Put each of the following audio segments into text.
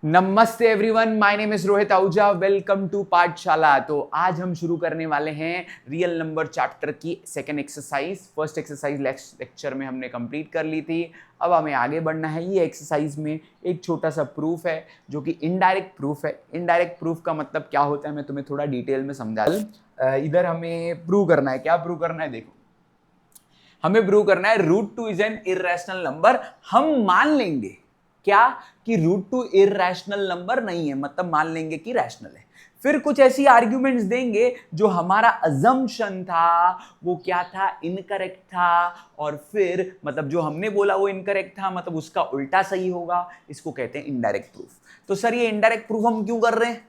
नमस्ते everyone, my name is Rohit Ahuja. Welcome to Pathshala. तो आज हम शुरू करने वाले हैं रियल नंबर चैप्टर की second exercise. First exercise lecture में हमने कंप्लीट कर ली थी। अब हमें आगे बढ़ना है। ये एक्सरसाइज में एक छोटा सा प्रूफ है जो कि इनडायरेक्ट प्रूफ है। इनडायरेक्ट प्रूफ का मतलब क्या होता है मैं तुम्हें थोड़ा डिटेल में समझा दूं। इधर हमें प्रूव करना है। क्या प्रूव करना है? देखो, हमें प्रूव करना है root two is an irrational number. हम मान लेंगे क्या कि रूट टू इर्रेशनल नंबर नहीं है, मतलब मान लेंगे कि रैशनल है। फिर कुछ ऐसी आर्ग्यूमेंट्स देंगे जो हमारा अजम्पशन था वो क्या था, इनकरेक्ट था, और फिर मतलब जो हमने बोला वो इनकरेक्ट था, मतलब उसका उल्टा सही होगा। इसको कहते हैं इनडायरेक्ट प्रूफ। तो सर ये इनडायरेक्ट प्रूफ हम क्यों कर रहे हैं?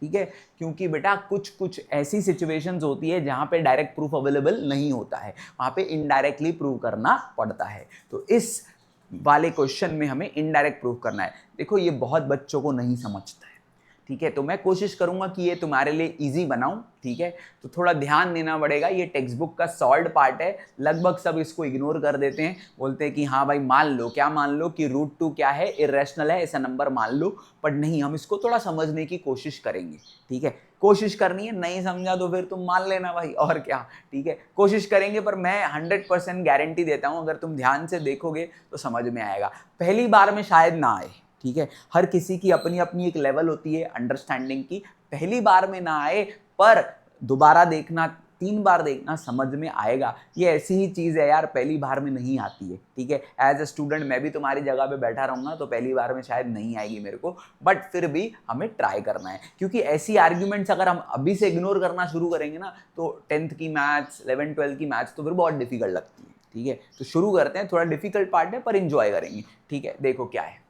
ठीक है, क्योंकि बेटा कुछ कुछ ऐसी सिचुएशंस होती है जहां पे डायरेक्ट प्रूफ अवेलेबल नहीं होता है, वहां पे इनडायरेक्टली प्रूव करना पड़ता है। तो इस वाले क्वेश्चन में हमें इनडायरेक्ट प्रूफ करना है। देखो ये बहुत बच्चों को नहीं समझता है, ठीक है, तो मैं कोशिश करूंगा कि ये तुम्हारे लिए इजी बनाऊं। ठीक है, तो थोड़ा ध्यान देना पड़ेगा। ये टेक्स्ट बुक का सॉल्व पार्ट है, लगभग सब इसको इग्नोर कर देते हैं, बोलते हैं कि हाँ भाई मान लो, क्या मान लो कि रूट टू क्या है, इर्रेशनल है, ऐसा नंबर मान लो। पर नहीं, हम इसको थोड़ा समझने की कोशिश करेंगे। ठीक है, कोशिश करनी है, नहीं समझा तो फिर तुम मान लेना भाई, और क्या। ठीक है, कोशिश करेंगे, पर मैं 100% गारंटी देता हूं अगर तुम ध्यान से देखोगे तो समझ में आएगा। पहली बार में शायद ना आए, ठीक है, हर किसी की अपनी अपनी एक लेवल होती है अंडरस्टैंडिंग की। पहली बार में ना आए, पर दोबारा देखना, 3 बार देखना, समझ में आएगा। ये ऐसी ही चीज है यार, पहली बार में नहीं आती है। ठीक है, एज ए स्टूडेंट मैं भी तुम्हारी जगह पे बैठा रहूंगा तो पहली बार में शायद नहीं आएगी मेरे को, बट फिर भी हमें ट्राई करना है, क्योंकि ऐसी आर्ग्यूमेंट्स अगर हम अभी से इग्नोर करना शुरू करेंगे ना तो 10th की मैथ्स, 11th-12th की मैथ्स तो फिर बहुत डिफिकल्ट लगती है। ठीक है, तो शुरू करते हैं। थोड़ा डिफिकल्ट पार्ट है पर इंजॉय करेंगे। ठीक है, देखो क्या है,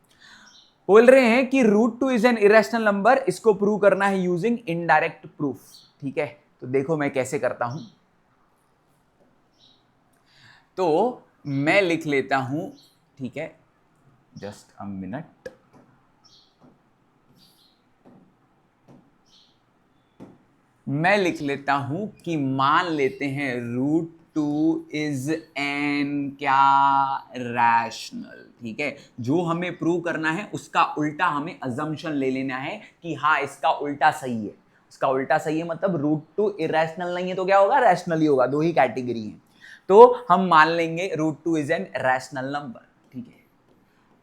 बोल रहे हैं कि root two is an irrational number. इसको प्रूव करना है यूजिंग इनडायरेक्ट प्रूफ। ठीक है, तो देखो मैं कैसे करता हूं। तो मैं लिख लेता हूं, ठीक है, जस्ट अ मिनट। मैं लिख लेता हूं कि मान लेते हैं रूट टू इज एन क्या, रैशनल। ठीक है, जो हमें प्रूव करना है उसका उल्टा हमें अजम्पशन ले लेना है कि हाँ इसका उल्टा सही है। उसका उल्टा सही है मतलब रूट टू इरेशनल नहीं है तो क्या होगा, रैशनल ही होगा। दो ही कैटेगरी है, तो हम मान लेंगे root two is an rational number. ठीक है,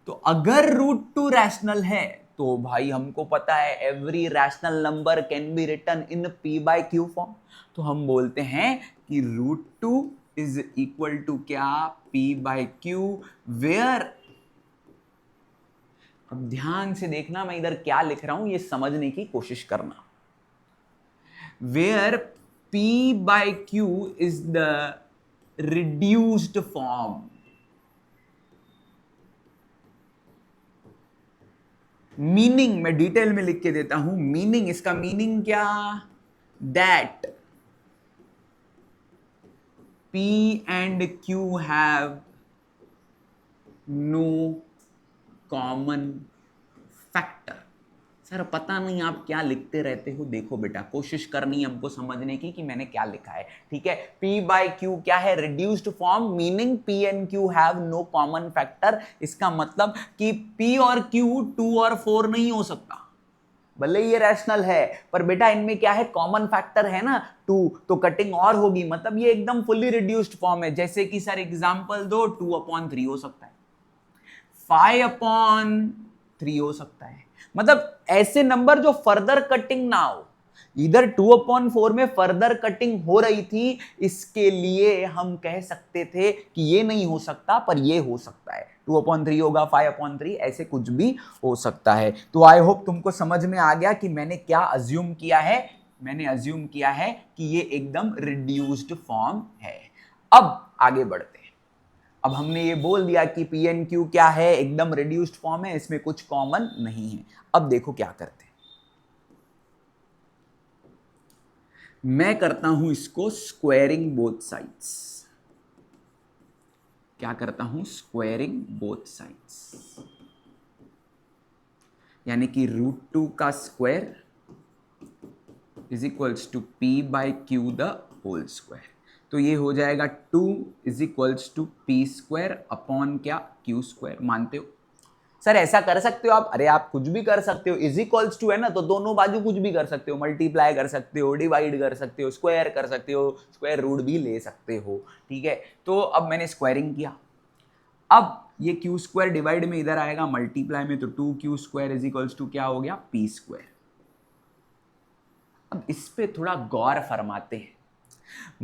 तो अगर रूट टू रैशनल है तो भाई हमको पता है every rational number can be written in P by Q form. तो हम बोलते हैं कि root two is equal to क्या, पी बाय क्यू, वेयर, अब ध्यान से देखना मैं इधर क्या लिख रहा हूं ये समझने की कोशिश करना। Where P by Q is the reduced form. Meaning मैं डिटेल में लिख के देता हूं। मीनिंग, इसका मीनिंग क्या, that P and Q have no common factor। Sir पता नहीं आप क्या लिखते रहते हो। देखो बेटा, कोशिश करनी है हमको समझने की कि मैंने क्या लिखा है। ठीक है, P by Q क्या है, reduced form, meaning P and Q have no common factor. इसका मतलब कि P और Q 2 और 4 नहीं हो सकता, भले ये रैशनल है, पर बेटा इनमें क्या है, कॉमन फैक्टर है ना 2, तो कटिंग और होगी, मतलब ये एकदम फुल्ली रिड्यूस्ड फॉर्म है। जैसे कि सर एग्जांपल दो, 2/3 हो सकता है, 5/3 हो सकता है, मतलब ऐसे नंबर जो फर्दर कटिंग ना हो। इधर 2/4 में फर्दर कटिंग हो रही थी, इसके लिए हम कह सकते थे कि ये नहीं हो सकता, पर ये हो सकता है। 2/3 होगा, 5/3, ऐसे कुछ भी हो सकता है। तो आई होप तुमको समझ में आ गया कि मैंने क्या अज्यूम किया है। मैंने अज्यूम किया है कि ये एकदम रिड्यूस्ड फॉर्म है। अब आगे बढ़ते हैं। अब हमने ये बोल दिया कि पी एन क्यू क्या है, एकदम रिड्यूस्ड फॉर्म है, इसमें कुछ कॉमन नहीं है। अब देखो क्या करते हैं। मैं करता हूं इसको स्क्वायरिंग बोथ साइड्स। क्या करता हूं, स्क्वायरिंग बोथ साइड्स, यानी कि रूट टू का square is equals to P by Q the whole square. तो ये हो जाएगा 2 is equals to P square upon क्या, क्यू स्क्वायर। मानते हो? सर ऐसा कर सकते हो आप, अरे आप कुछ भी कर सकते हो, इज इक्वल्स टू है ना, तो दोनों बाजू कुछ भी कर सकते हो, मल्टीप्लाई कर सकते हो, डिवाइड कर सकते हो, स्क्वायर कर सकते हो, स्क्वायर रूट भी ले सकते हो, ठीक है। तो अब मैंने स्क्वायरिंग किया, अब ये क्यू स्क्वायर डिवाइड में इधर आएगा मल्टीप्लाई में, तो 2q² इज इक्वल्स टू क्या हो गया, p²। अब इस पे थोड़ा गौर फरमाते हैं,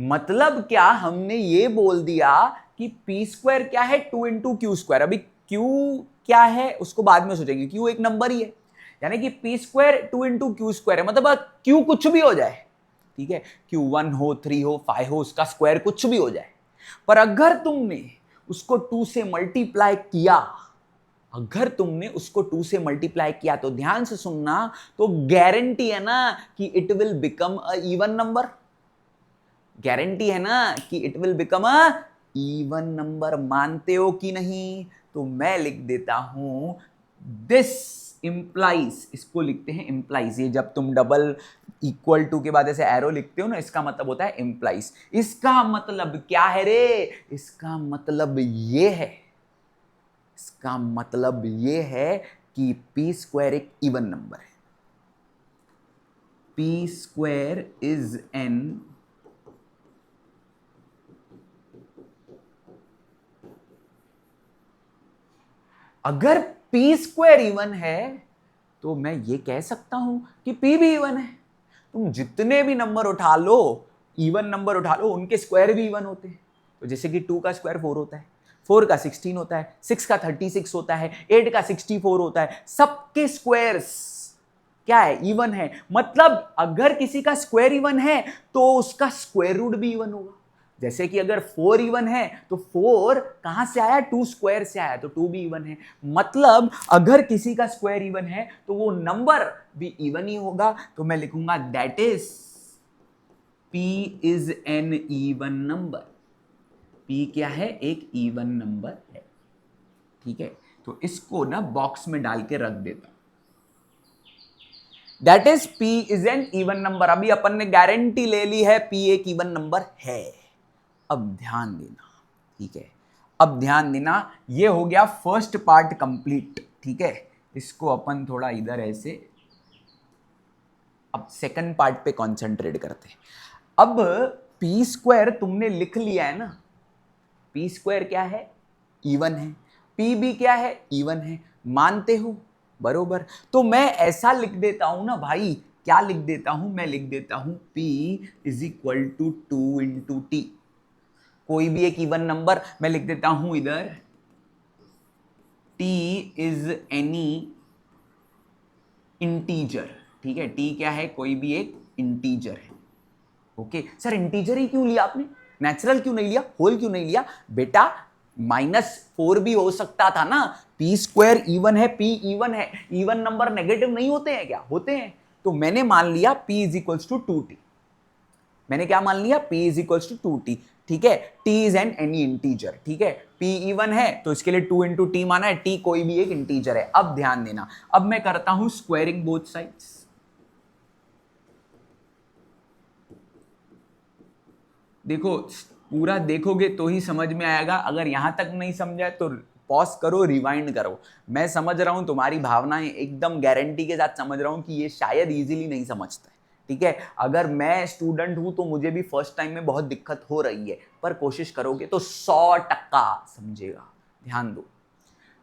मतलब क्या, हमने ये बोल दिया कि p² क्या है, 2 इंटू क्यू²। अभी q क्या है उसको बाद में सोचेंगे, q एक नंबर ही है, यानी कि p² 2 इंटू क्यू² है, मतलब q कुछ भी हो जाए, ठीक है, q1 हो, 3 हो, 5 हो, उसका स्क्वायर कुछ भी हो जाए, पर अगर तुमने उसको 2 से मल्टीप्लाई किया, अगर तुमने उसको 2 से मल्टीप्लाई किया, तो ध्यान से सुनना, तो गारंटी है ना कि it will become a even number, guarantee है ना कि it will become a even number. मानते हो कि नहीं? तो मैं लिख देता हूं दिस इंप्लाइज, इसको लिखते हैं इंप्लाइज, ये जब तुम डबल इक्वल टू के बाद ऐसे एरो लिखते हो ना, इसका मतलब होता है इंप्लाइज। इसका मतलब क्या है रे? इसका मतलब ये है, इसका मतलब ये है कि p² एक इवन नंबर है, p² इज एन अगर p² इवन है तो मैं ये कह सकता हूं कि p भी इवन है। तुम जितने भी नंबर उठा लो, इवन नंबर उठा लो, उनके स्क्वायर भी इवन होते हैं। तो जैसे कि 2 का स्क्वायर 4 होता है, 4 का 16 होता है, 6 का 36 होता है, 8 का 64 होता है, सबके स्क्वायर्स क्या है, इवन है। मतलब अगर किसी का स्क्वायर इवन है तो उसका स्क्वायर रूट भी इवन होगा। जैसे कि अगर 4 इवन है तो 4 कहां से आया, 2 स्क्वायर से आया, तो 2 भी इवन है। मतलब अगर किसी का स्क्वायर इवन है तो वो नंबर भी इवन ही होगा। तो मैं लिखूंगा that is p is an even number. p क्या है, एक इवन नंबर है, ठीक है। तो इसको ना बॉक्स में डाल के रख देता, that is p is an even number. अभी अपन ने गारंटी ले ली है p एक इवन नंबर है। अब ध्यान देना, ठीक है, अब ध्यान देना, ये हो गया फर्स्ट पार्ट कंप्लीट, ठीक है। इसको अपन थोड़ा इधर ऐसे, अब सेकंड पार्ट पे कंसंट्रेट करते हैं। अब p² तुमने लिख लिया है ना, p² क्या है, इवन है, p भी क्या है, इवन है, मानते हो? बरोबर। तो मैं ऐसा लिख देता हूं ना भाई, क्या लिख देता हूं, मैं लिख देता हूं p is equal to 2 into T, कोई भी एक इवन नंबर मैं लिख देता हूं इधर, t इज एनी इंटीजर, ठीक है। t क्या है, कोई भी एक इंटीजर है, ओके। सर इंटीजर ही क्यों लिया आपने, नेचुरल क्यों नहीं लिया, होल क्यों नहीं लिया? बेटा -4 भी हो सकता था ना, p² इवन है, p इवन है, इवन नंबर नेगेटिव नहीं होते हैं क्या, होते हैं। तो मैंने मान लिया p is equals to 2t, मैंने क्या मान लिया, p is equals to 2t, ठीक है। t is an any integer, ठीक है, p इवन है तो इसके लिए 2 इंटू टी माना है, t कोई भी एक इंटीजर है। अब ध्यान देना, अब मैं करता हूं स्क्वायरिंग बोथ साइड्स, देखो पूरा देखोगे तो ही समझ में आएगा, अगर यहां तक नहीं समझा तो पॉज करो, रिवाइंड करो। मैं समझ रहा हूं तुम्हारी भावनाएं, एकदम गारंटी के साथ समझ रहा हूं कि ये शायद इजीली नहीं समझता है, ठीक है। अगर मैं स्टूडेंट हूं तो मुझे भी फर्स्ट टाइम में बहुत दिक्कत हो रही है, पर कोशिश करोगे तो 100% समझेगा, ध्यान दो।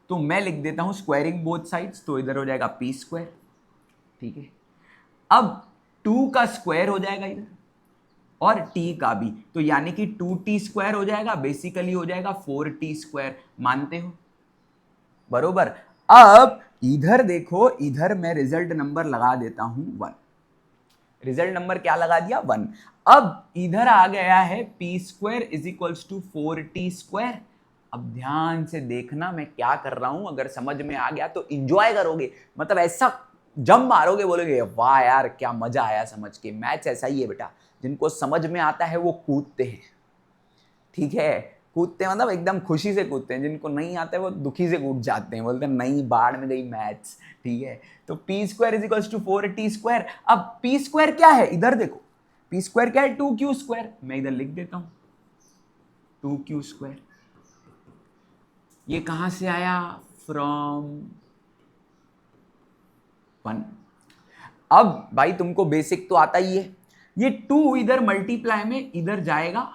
तो मैं लिख देता हूं स्क्वायरिंग बोथ साइड्स, तो इधर हो जाएगा p², ठीक है। अब 2 का स्क्वायर हो जाएगा इधर, और t का भी, तो यानी कि 2t² हो जाएगा, बेसिकली हो जाएगा 4t², मानते हो? बरोबर। अब इधर देखो, इधर मैं रिजल्ट नंबर लगा देता हूं 1, रिजल्ट नंबर क्या लगा दिया, 1। अब इधर आ गया है p² is equals to 4t²। अब ध्यान से देखना मैं क्या कर रहा हूं, अगर समझ में आ गया तो इंजॉय करोगे, मतलब ऐसा जम मारोगे, बोलोगे वाह यार क्या मजा आया समझ के। मैथ्स ऐसा ही है बेटा, जिनको समझ में आता है वो कूदते हैं, ठीक है। कूदते मतलब एकदम खुशी से कूदते हैं, जिनको नहीं आता है वो दुखी से कूद जाते हैं, बोलते हैं नहीं बाढ़ में गई मैथ्स, ठीक है। तो p² is equals to 4t²। अब p² क्या है, इधर देखो, p² क्या है, 2q², मैं इधर लिख देता हूं 2q²। ये कहां से आया, फ्रॉम 1। अब भाई तुमको बेसिक तो आता ही है, ये 2 इधर मल्टीप्लाई में इधर जाएगा,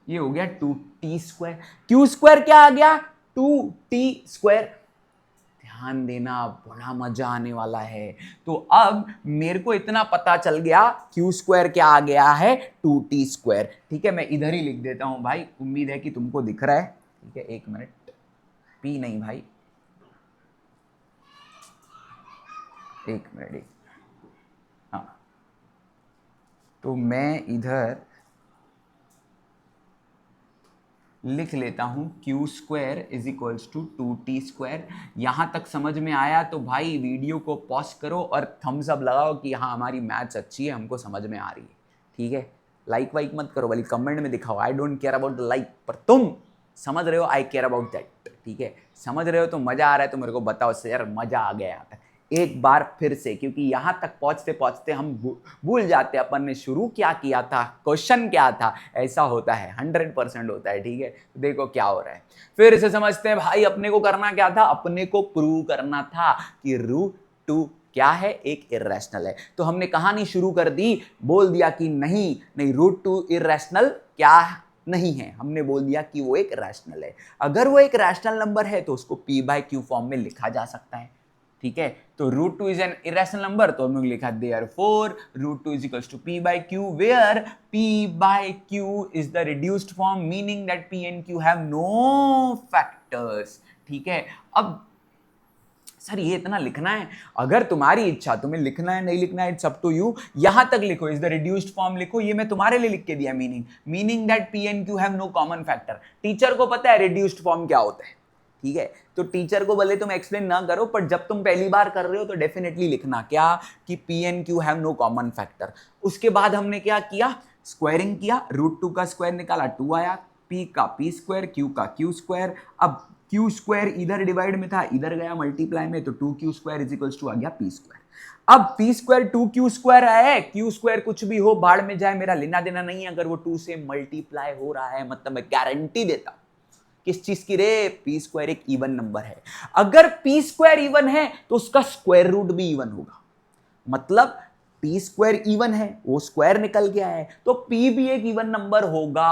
ये हो गया 2t²। q² क्या आ गया? 2t²। ध्यान देना, बड़ा मजा आने वाला है। तो अब मेरे को इतना पता चल गया q² क्या आ गया है, 2t²। ठीक है, मैं इधर ही लिख देता हूं भाई, उम्मीद है कि तुमको दिख रहा है। ठीक है, 1 मिनट, p नहीं भाई, 1 मिनट, हाँ। तो मैं इधर लिख लेता हूं q² is equals to 2t²। यहां तक समझ में आया तो भाई वीडियो को पॉज करो और थम्स अप लगाओ कि हाँ हमारी मैथ्स अच्छी है, हमको समझ में आ रही है। ठीक है, लाइक वाइक मत करो, भले कमेंट में दिखाओ, I don't care about the like, पर तुम समझ रहे हो, आई केयर अबाउट दैट। ठीक है, समझ रहे हो तो मजा आ रहा है तो मेरे को बताओ सर, यार मजा आ गया यहाँ तक। एक बार फिर से, क्योंकि यहां तक पहुंचते पहुंचते हम भूल जाते अपन ने शुरू क्या किया था, क्वेश्चन क्या था। ऐसा होता है, 100% होता है। ठीक है, देखो क्या हो रहा है, फिर इसे समझते हैं भाई। अपने को करना क्या था, अपने को प्रूव करना था कि √2 क्या है, एक इर्रेशनल है। तो हमने कहानी शुरू कर दी, बोल दिया कि नहीं नहीं, √2 इर्रेशनल क्या नहीं है, हमने बोल दिया कि वो एक रैशनल है। अगर वो एक रैशनल नंबर है तो उसको p/q फॉर्म में लिखा जा सकता है। ठीक है, तो √2 इज एन इरेशनल नंबर, तो हम लोग लिखा therefore √2 is equals to p/q, where p/q is the reduced form, meaning that p and q have no factors. ठीक है, अब सर ये इतना लिखना है, अगर तुम्हारी इच्छा, तुम्हें लिखना है नहीं लिखना है, इट्स अप टू यू। यहां तक लिखो, इज द रिड्यूस्ड फॉर्म लिखो, ये मैं तुम्हारे लिए लिख के दिया, meaning that p and q have no common factor. Teacher को पता है रिड्यूस्ड फॉर्म क्या होता है। ठीक है, तो टीचर को भले तुम एक्सप्लेन ना करो, पर जब तुम पहली बार कर रहे हो तो डेफिनेटली लिखना क्या, कि p and q have no common factor. उसके बाद हमने क्या किया, स्क्वायरिंग किया, √2 का स्क्वायर निकाला, 2 आया, p का p², q का q²। अब q² इधर डिवाइड में था, इधर गया मल्टीप्लाई में, तो 2q² इज इक्वल्स टू आ गया p²। अब p² 2q² है, q² कुछ भी हो भाड़ में जाए, मेरा लेना देना नहीं है। अगर वो 2 से मल्टीप्लाई हो रहा है, मतलब मैं गारंटी देता हूं किस चीज की रे, p² एक इवन नंबर है। अगर p² इवन है तो उसका स्क्वायर रूट भी इवन होगा, मतलब p² इवन है, वो स्क्वायर निकल गया है, तो p भी एक इवन नंबर होगा,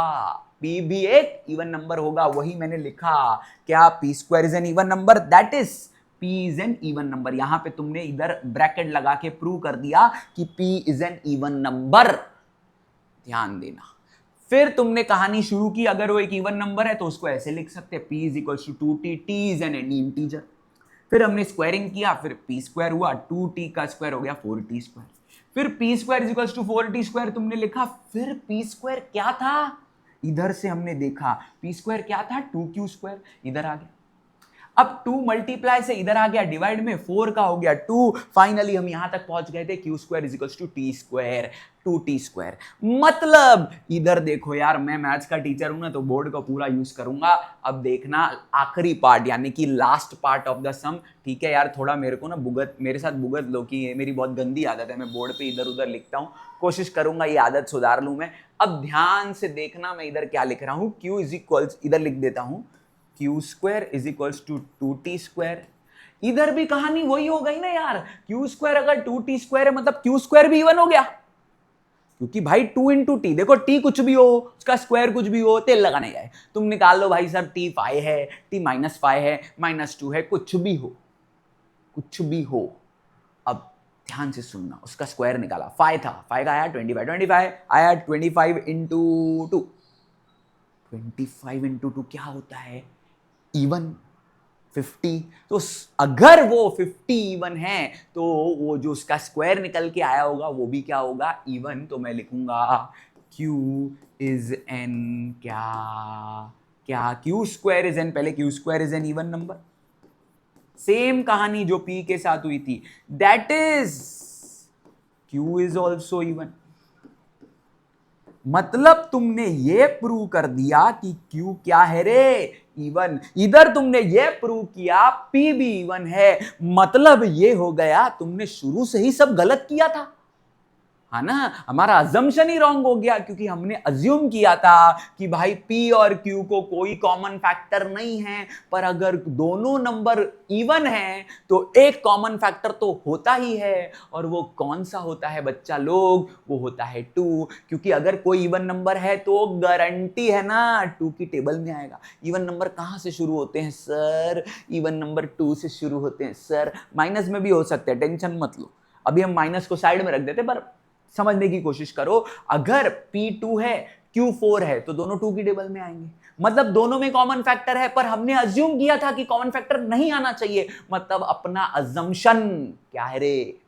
p भी एक इवन नंबर होगा। वही मैंने लिखा, क्या p² is an even number, that is p is an even number. यहां पे तुमने इधर ब्रैकेट लगा के प्रूव कर दिया कि p is an even number. ध्यान देना, फिर तुमने कहानी शुरू की, अगर वो एक इवन नंबर है तो उसको ऐसे लिख सकते हैं, p is equals to 2t, t is an any integer. फिर हमने स्क्वायरिंग किया, फिर p² हुआ, 2t का स्क्वायर हो गया 4t²। फिर p² is equals to 4t² तुमने लिखा। फिर p² क्या था, इधर से हमने देखा p² क्या था, 2q², इधर आ गया। अब 2 मल्टीप्लाई से इधर आ गया, डिवाइड में 4 का हो गया 2। फाइनली हम यहां तक पहुंच गए थे, q² is equals to t², 2t²। मतलब इधर देखो यार, मैं मैथ्स का टीचर हूं ना, तो बोर्ड का पूरा यूज करूंगा। अब देखना आखिरी पार्ट, यानी कि लास्ट पार्ट ऑफ द सम। ठीक है यार, थोड़ा मेरे को ना मेरे साथ भुगत लो, कि मेरी बहुत गंदी आदत है, मैं बोर्ड पे इधर उधर लिखता हूं, कोशिश करूंगा ये आदत सुधार लूं मैं। अब ध्यान से देखना, मैं इधर क्या लिख रहा हूं, q इज इक्वल्स, इधर लिख देता हूं q² is equals to 2t²। इधर भी कहानी वही हो गई ना यार, q² अगर 2t² है मतलब q² भी इवन हो गया, क्योंकि भाई 2 इंटू टी, देखो t कुछ भी हो, उसका स्क्वायर कुछ भी हो, तेल लगाने जाए, तुम निकाल लो भाई साहब, t 5 है, t -5 है, -2 है, कुछ भी हो, कुछ भी हो। अब ध्यान से सुनना, उसका स्क्वायर निकाला, 5 था, 5 का आया 25 आया, 25 इंटू 2, 25 इंटू 2 क्या होता है, इवन 50। तो अगर वो 50 इवन है तो वो जो उसका स्क्वायर निकल के आया होगा वो भी क्या होगा, इवन। तो मैं लिखूंगा Q इज एन क्या क्या, Q² इज एन, पहले Q² is an even number. Same कहानी जो P के साथ हुई थी, that is Q is also even. मतलब तुमने ये प्रूव कर दिया कि Q क्या है रे, इवन। इधर तुमने ये प्रूव किया P भी इवन है, मतलब ये हो गया तुमने शुरू से ही सब गलत किया था। है ना, हमारा अजम्पशन ही रॉन्ग हो गया, क्योंकि हमने अज्यूम किया था कि भाई P और Q को कोई कॉमन फैक्टर नहीं है, पर अगर दोनों नंबर इवन हैं तो एक कॉमन फैक्टर तो होता ही है, और वो कौन सा होता है बच्चा लोग, वो होता है 2, क्योंकि अगर कोई इवन नंबर है तो गारंटी है ना 2 की टेबल में आएगा। इवन नंबर कहां से शुरू होते हैं सर? इवन नंबर 2 से शुरू होते हैं सर। माइनस में भी हो सकते हैं, टेंशन मत लो, अभी हम माइनस को साइड में रख देते, पर समझने की कोशिश करो। अगर P2 है Q4 है तो दोनों 2 की टेबल में आएंगे, मतलब दोनों में कॉमन फैक्टर है, पर हमने अज्यूम किया था कि कॉमन फैक्टर नहीं आना चाहिए, मतलब अपना अजम्पशन क्या है रे,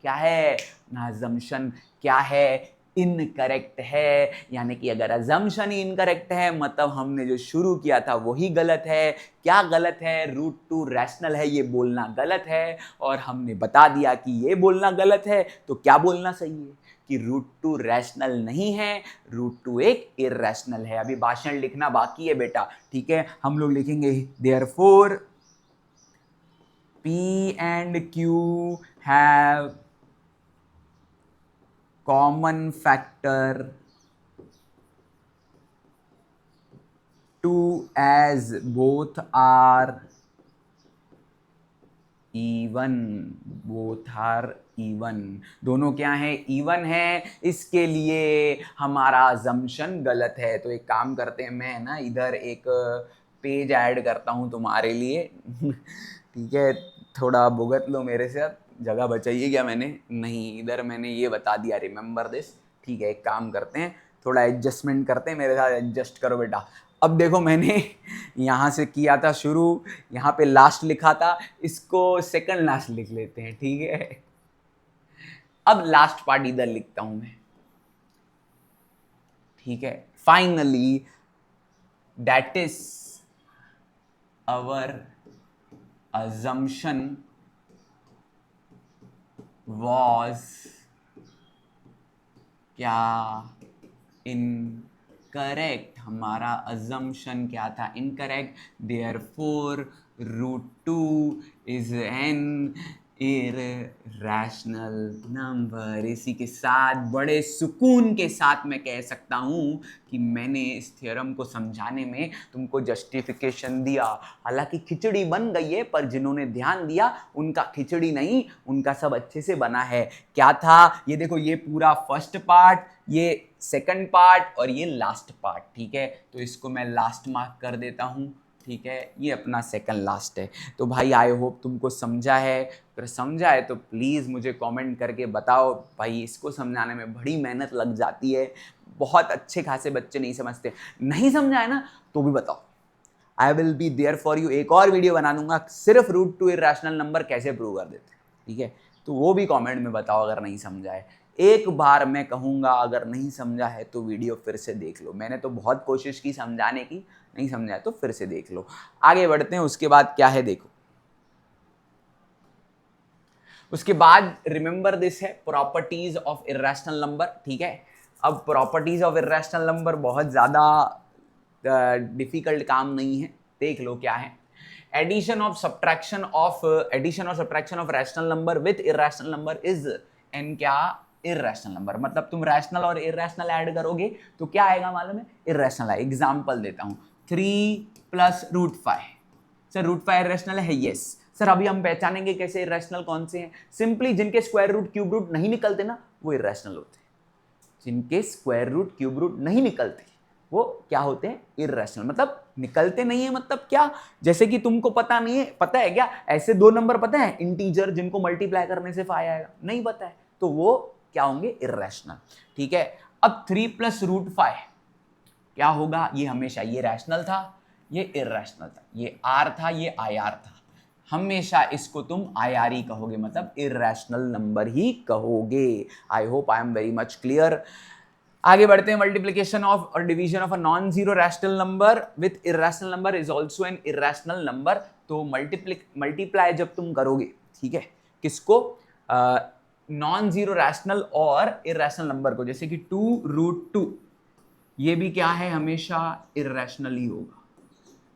क्या है ना, अजम्पशन क्या है, इनकरेक्ट है। यानी कि अगर अजम्पशन ही इनकरेक्ट है, मतलब हमने जो शुरू किया था वही गलत है। क्या गलत है? √2 रैशनल है, ये बोलना गलत है, और हमने बता दिया कि ये बोलना गलत है, तो क्या बोलना सही है कि √2 रैशनल नहीं है, √2 एक इरैशनल है। अभी भाषण लिखना बाकी है बेटा, ठीक है, हम लोग लिखेंगे therefore P and Q have common factor 2 as both are even, both are even, दोनों क्या है? इवन है, इसके लिए हमारा अजम्पशन गलत है। तो एक काम करते हैं, मैं ना इधर एक पेज ऐड करता हूं तुम्हारे लिए ठीक है, थोड़ा भुगत लो मेरे से, जगह बचाइए क्या मैंने? नहीं, इधर मैंने ये बता दिया, रिमेंबर दिस। ठीक है, एक काम करते हैं, थोड़ा एडजस्टमेंट करते हैं, मेरे साथ एडजस्ट करो बेटा। अब देखो, मैंने यहाँ से किया था शुरू, यहाँ पे लास्ट लिखा था, इसको सेकंड लास्ट लिख लेते हैं, ठीक है। अब लास्ट पार्ट इधर लिखता हूं मैं, ठीक है। Finally that is our assumption was क्या? इनकरेक्ट। हमारा assumption क्या था? Incorrect. therefore √2 is an irrational number। इसी के साथ बड़े सुकून के साथ मैं कह सकता हूं कि मैंने इस थ्योरम को समझाने में तुमको जस्टिफिकेशन दिया। हालांकि खिचड़ी बन गई है, पर जिन्होंने ध्यान दिया उनका खिचड़ी नहीं, उनका सब अच्छे से बना है। क्या था ये? देखो, ये पूरा फर्स्ट पार्ट, ये सेकंड पार्ट, और ये लास्ट पार्ट, ठीक है। तो इसको मैं लास्ट मार्क कर देता हूं, ठीक है, ये अपना सेकंड लास्ट है। तो भाई आई होप तुमको समझा है, अगर समझा है तो प्लीज़ मुझे कमेंट करके बताओ। भाई इसको समझाने में बड़ी मेहनत लग जाती है, बहुत अच्छे खासे बच्चे नहीं समझते। नहीं समझा है ना तो भी बताओ, I will be there for you. एक और वीडियो बना दूंगा सिर्फ √2 इरैशनल नंबर कैसे प्रूव कर देते, ठीक है, तो वो भी कमेंट में बताओ अगर नहीं समझा है। एक बार मैं कहूँगा, अगर नहीं समझा है तो वीडियो फिर से देख लो। मैंने तो बहुत कोशिश की समझाने की, नहीं समझा है तो फिर से देख लो। आगे बढ़ते हैं, उसके बाद क्या है देखो, उसके बाद रिमेंबर दिस है प्रॉपर्टीज ऑफ इरैशनल नंबर, ठीक है। अब प्रॉपर्टीज ऑफ इरैशनल नंबर बहुत ज़्यादा डिफिकल्ट काम नहीं है, देख लो क्या है। एडिशन और subtraction of rational number with irrational number is an क्या? Irrational number. मतलब तुम रैशनल और इरैशनल ऐड करोगे तो क्या आएगा मालूम है? इरैशनल है। एग्जांपल देता हूं, 3 + √5। सर √5 इरैशनल है? Yes sir. अभी हम पहचानेंगे कैसे इरैशनल कौन से हैं। सिंपली जिनके स्क्वायर रूट क्यूब रूट नहीं निकलते ना, वो इरैशनल होते हैं। जिनके स्क्वायर रूट क्यूब रूट नहीं निकलते वो क्या होते हैं? इरैशनल। मतलब निकलते नहीं है, मतलब क्या? जैसे कि तुमको पता नहीं है, पता है क्या ऐसे 2 नंबर पता है इंटीजर जिनको मल्टीप्लाई करने से 5 आएगा? नहीं पता है, तो वो क्या होंगे? इरैशनल, ठीक है। अब 3 + √5 क्या होगा? ये हमेशा ये रैशनल था, ये इरैशनल था, ये आर था, ये IR था। हमेशा इसको तुम IR ही कहोगे, मतलब इरैशनल नंबर ही कहोगे। I hope I am very much clear. आगे बढ़ते हैं। मल्टीप्लीकेशन ऑफ और division of a non zero rational number with irrational number is also an irrational number. तो मल्टीप्लाई जब तुम करोगे, ठीक है, किसको? नॉन जीरो रैशनल और इरैशनल नंबर को, जैसे कि 2√2, ये भी क्या है? हमेशा इरैशनल ही होगा।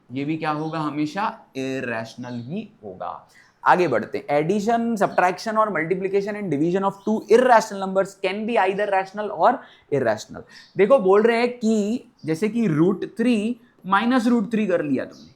ये भी क्या होगा? हमेशा इरैशनल ही होगा। आगे बढ़ते हैं। एडिशन, सब्ट्रैक्शन और multiplication and division of two irrational numbers can be either rational or irrational. देखो बोल रहे हैं कि जैसे कि √3 माइनस √3 कर लिया तुमने,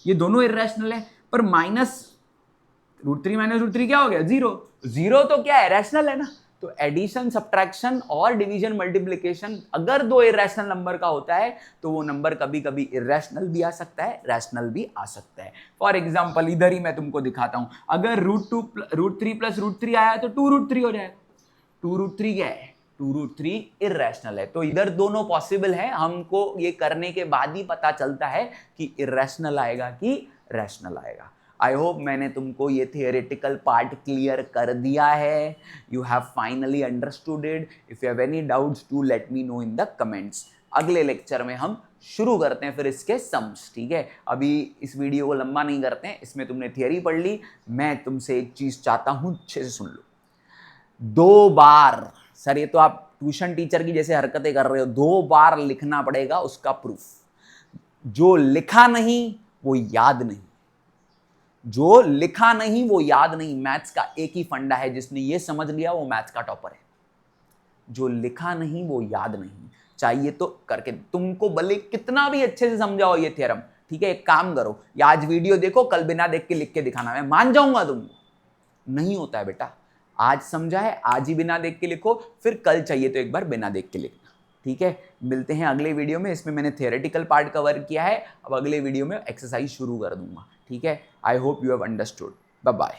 ये दोनों इररेशनल है, पर √3 माइनस √3 क्या हो गया? 0। 0 तो क्या है? रैशनल है ना। तो एडिशन, सब्ट्रैक्शन और डिवीजन, मल्टीप्लिकेशन अगर दो इररेशनल नंबर का होता है तो वो नंबर कभी कभी इररेशनल भी आ सकता है, रैशनल भी आ सकता है। फॉर एग्जांपल इधर ही मैं तुमको दिखाता हूं, अगर √3 प्लस √3 आया तो 2√3 हो जाएगा। 2√3 क्या है? 2√3 इररेशनल है। तो इधर दोनों पॉसिबल है, हमको ये करने के बाद ही पता चलता है कि इररेशनल आएगा कि रैशनल आएगा। आई होप मैंने तुमको ये थियोरेटिकल पार्ट क्लियर कर दिया है। You have finally understood it. If you have any doubts to let me know in the comments. अगले लेक्चर में हम शुरू करते हैं फिर इसके सम्स, ठीक है? अभी इस वीडियो को लंबा नहीं करते हैं, इसमें तुमने थियोरी पढ़ ली। मैं तुमसे एक चीज चाहता हूं, अच्छे से सुन लो। 2 बार, सर ये तो आप ट्यूशन टीचर की जैसे हरकतें कर रहे हो, 2 बार लिखना पड़ेगा उसका प्रूफ। जो लिखा नहीं वो याद नहीं, जो लिखा नहीं वो याद नहीं। मैथ्स का एक ही फंडा है, जिसने ये समझ लिया वो मैथ्स का टॉपर है। जो लिखा नहीं वो याद नहीं। चाहिए तो करके, तुमको भले कितना भी अच्छे से समझाओ ये थ्योरम, ठीक है? एक काम करो, या आज वीडियो देखो, कल बिना देख के लिख के दिखाना, मैं मान जाऊंगा तुमको। नहीं होता है बेटा, आज समझा है आज ही बिना देख के लिखो, फिर कल चाहिए तो एक बार बिना देख के लिखना, ठीक है? मिलते हैं अगले वीडियो में। इसमें मैंने थियोरेटिकल पार्ट कवर किया है, अब अगले वीडियो में एक्सरसाइज शुरू कर दूंगा, ठीक है? I hope you have understood. Bye bye.